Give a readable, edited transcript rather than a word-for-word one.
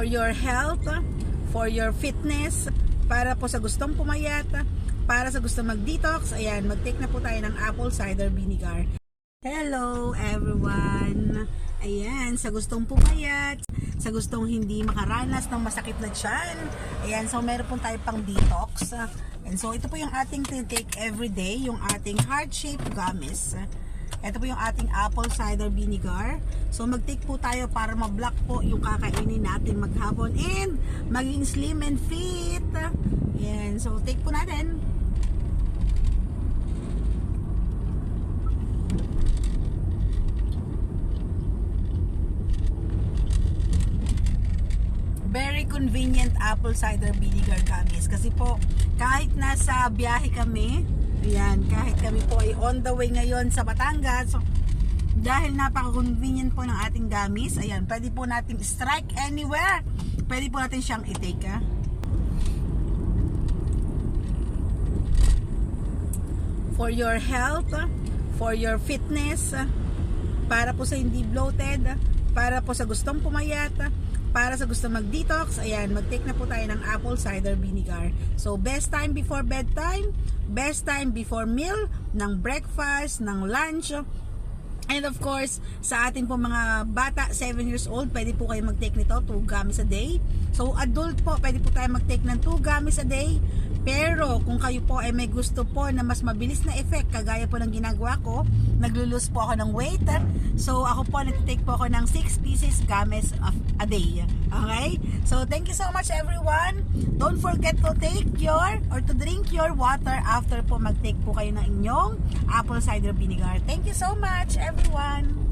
for your health, for your fitness, para po sa gustong pumayat, para sa gustong mag-detox. Ayan, mag-take na po tayo ng apple cider vinegar. Hello everyone! Ayan, sa gustong pumayat, sa gustong hindi makaranas ng masakit na tiyan. Ayan, so meron po tayo pang detox. And so ito po yung ating take everyday, yung ating heart-shaped gummies. Ito po yung ating apple cider vinegar. So mag-take po tayo para ma-block po yung kakainin natin maghapon and maging slim and fit. Ayan, so take po natin. Very convenient apple cider vinegar gummies kasi po kahit nasa biyahe kami, ayan, kahit kami po ay on the way ngayon sa Batangas, so dahil napaka-convenient po ng ating gummies, ayan, pwede po natin strike anywhere, pwede po natin siyang i-take. For your health, for your fitness, para po sa hindi bloated, para po sa gustong pumayat, para sa gusto mag-detox. Ayan, mag-take na po tayo ng apple cider vinegar. So, best time before bedtime, best time before meal, ng breakfast, ng lunch, and of course, sa atin po mga bata, 7 years old, pwede po kayo mag-take nito, 2 gummies a day. So, adult po, pwede po tayo mag-take ng 2 gummies a day. Pero, kung kayo po ay may gusto po na mas mabilis na effect, kagaya po ng ginagawa ko, naglulose po ako ng weight. So, ako po, nag-take po ako ng 6 pieces gummies a day. Okay? So, thank you so much everyone. Don't forget to take your, or to drink your water after po mag-take po kayo ng inyong apple cider vinegar. Thank you so much everyone.